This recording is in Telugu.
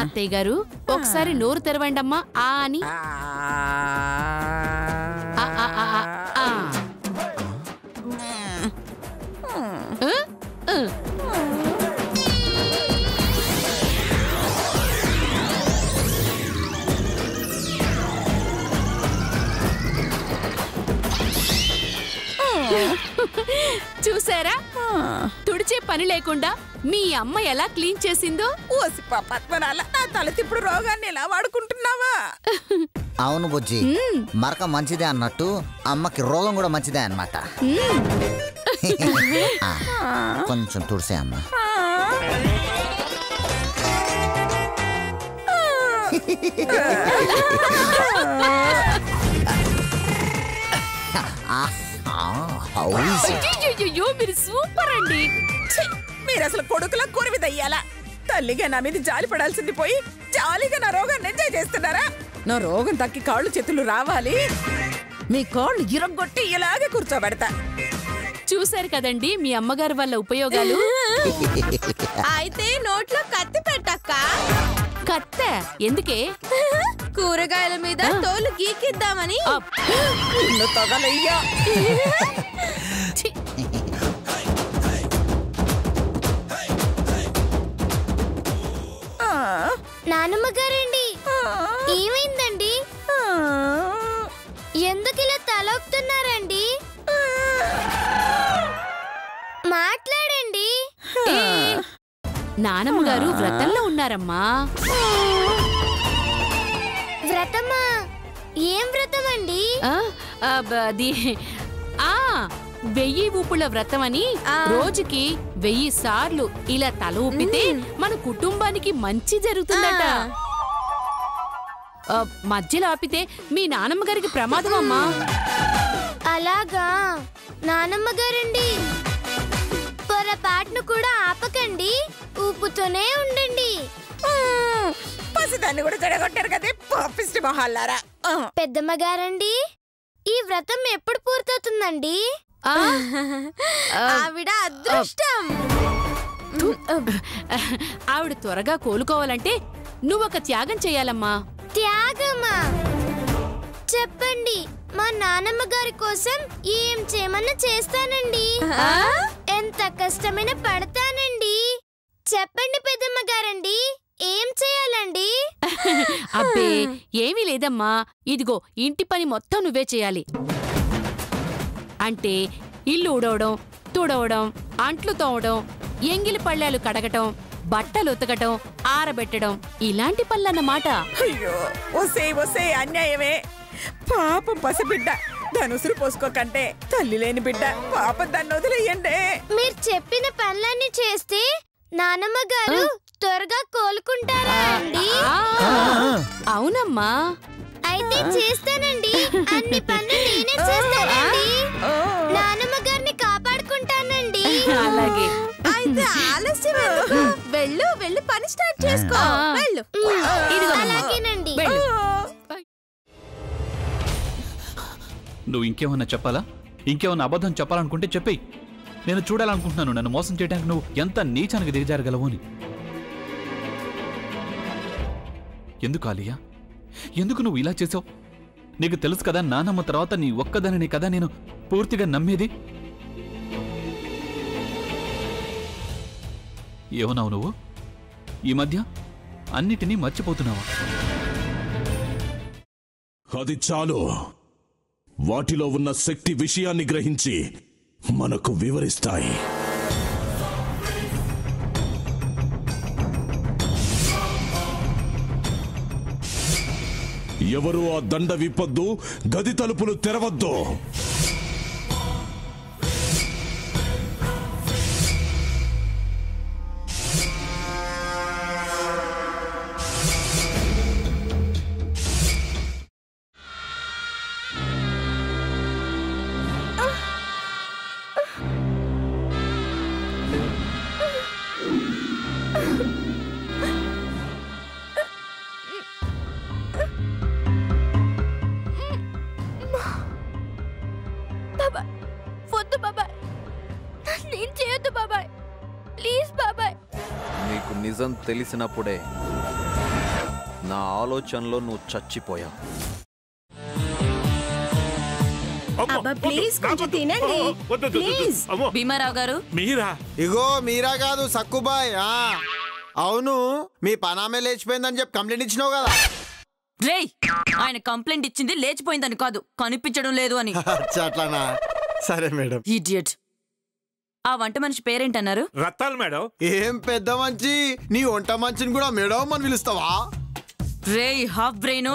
అత్తయ్య గారు ఒకసారి నోరు తెరవండమ్మా ఆ అని. చూసారా, తుడిచే పని లేకుండా మీ అమ్మ ఎలా క్లీన్ చేసిందో. ఓసి పద్మనాల, నా తలతిప్పుడు రోగాన్ని ఎలా వాడుకుంటున్నావా? అవును బుజ్జి, మరక మంచిదే అన్నట్టు అమ్మకి రోగం కూడా మంచిదే అన్నమాట. కొంచెం తుడిసే అమ్మ. మీరు సూపర్ అండి. మీరు అసలు కొడుకుల కూరవిదయ్యాలా? తల్లిగా నా మీద జాలి పడాల్సింది పోయి జాలిగా నా రోగాన్ని ఎంజాయ్ చేస్తున్నారా? నా రోగం తక్కి కాళ్ళు చేతులు రావాలి, మీ కాళ్ళు ఇరగొట్టి ఇలాగే కూర్చోబెడతా. చూశారు కదండి మీ అమ్మగారి వల్ల ఉపయోగాలు. అయితే నోట్లో కత్తి పెట్టక్క. కత్తే ఎందుకే? కూరగాయల మీద తోలు గీకిద్దామని. తగలయ్యా. నానమ్మ గారండి, ఏమైందండి? ఎందుకు ఇలా తలొక్కుతున్నారండి? మాట్లాడండి. నానమ్మ గారు వ్రతంలో ఉన్నారమ్మా. వ్రతమా? ఏం వ్రతం అండి? అది 1000 ఊపుల వ్రతం అని. రోజుకి 1000 సార్లు ఇలా తల ఊపితే మన కుటుంబానికి మంచి జరుగుతుందట. మధ్యలో ఆపితే మీ నానమ్మ గారికి ప్రమాదం అమ్మా. అలాగా నానమ్మ గారండి, పొరపాటును కూడా ఆపకండి, ఊపుతూనే ఉండండి. పసిదాన్ని కూడా చెడగొట్టారు కదే పాపిష్టి మొహాలారా. పెద్దమ్మ గారండి, ఈ వ్రతం ఎప్పుడు పూర్తవుతుందండి? ఆవిడ అదృష్టం. ఆవిడ త్వరగా కోలుకోవాలంటే నువ్వొక త్యాగం చెయ్యాలమ్మా. త్యాగమా? చెప్పండి, మా నానమ్మ గారి కోసం ఏం చేయమన్నా చేస్తానండి. ఎంత కష్టమైన పడతానండి. చెప్పండి పెద్దమ్మ గారండి, ఏం చేయాలండి? అబ్బే ఏమీ లేదమ్మా, ఇదిగో ఇంటి పని మొత్తం నువ్వే చేయాలి. అంటే ఇల్లు ఊడవడం, తుడవడం, అంట్లు తోవడం, ఎంగిలి పళ్ళాలు కడగటం, బట్టలు ఉతకటం, ఆరబెట్టడం, ఇలాంటి పనులన్నమాట. అయ్యో ఒసే ఒసే అన్యాయమే. పాపం పసిబిడ్డ, దాని ఉసురు పోసుకోకంటే తల్లి లేని బిడ్డ, పాపం దాన్ని వదిలేయండి. మీరు చెప్పిన పనులన్నీ చేస్తే నానమ్మ గారు త్వరగా కోలుకుంటారా అండి? అవునమ్మా. అయితే చేస్తానండి, అన్ని పనులు నేనే చేస్తానండి. నానమ్మ గారిని కాపాడుకుంటానండి. అలాగే. అయితే ఆలస్యం ఎందుకు? వెళ్ళు వెళ్ళు, పని స్టార్ట్ చేసుకో. వెళ్ళు. అలాగేనండి. నువ్వు ఇంకేమన్నా చెప్పాలా? ఇంకేమన్నా అబద్ధం చెప్పాలనుకుంటే చెప్పేయి. నేను చూడాలనుకుంటున్నాను నన్ను మోసం చేయడానికి నువ్వు ఎంత నీచానికి దిగజారగలవు అని. ఎందుకు ఆలియా, ఎందుకు నువ్వు ఇలా చేసావు? నీకు తెలుసు కదా నానమ్మ తర్వాత నీ ఒక్కదానిని కదా నేను పూర్తిగా నమ్మేది. ఏమన్నావు నువ్వు? ఈ మధ్య అన్నిటినీ మర్చిపోతున్నావా? అది చాలు. వాటిలో ఉన్న శక్తి విషయాన్ని గ్రహించి మనకు వివరిస్తాయి. ఎవరు ఆ దండ విప్పొద్దు, గది తలుపులు తెరవద్దు. వద్దు బాబాయ్, నేను చేయొద్దు బాబాయ్, ప్లీజ్ బాబాయ్. నీకు నిజం తెలిసినప్పుడే నా ఆలోచనలో నువ్వు చచ్చిపోయావు. అబ్బా ప్లీజ్ కొంచెం తినండి ప్లీజ్. భీమారావు గారు మీరా? ఇగో మీరా కాదు సక్కుబాయ్. అవును మీ పనామే లేచిపోయిందని చెప్పి కంప్లైంట్ ఇచ్చినావు కదా. రేయ్, ఆయన కంప్లైంట్ ఇచ్చింది లేచిపోయిందని కాదు, కనిపించడం లేదు అని. అట్లానా? సరే మేడం. ఇడియట్. ఆ వంట మనిషి పేరేంటన్నారు? రత్తాలు మేడం. ఏం పెద్ద మంచి, నీ వంట మంచిని కూడా మేడం అని పిలుస్తావా? రేయ్ హాఫ్ బ్రెయిన్,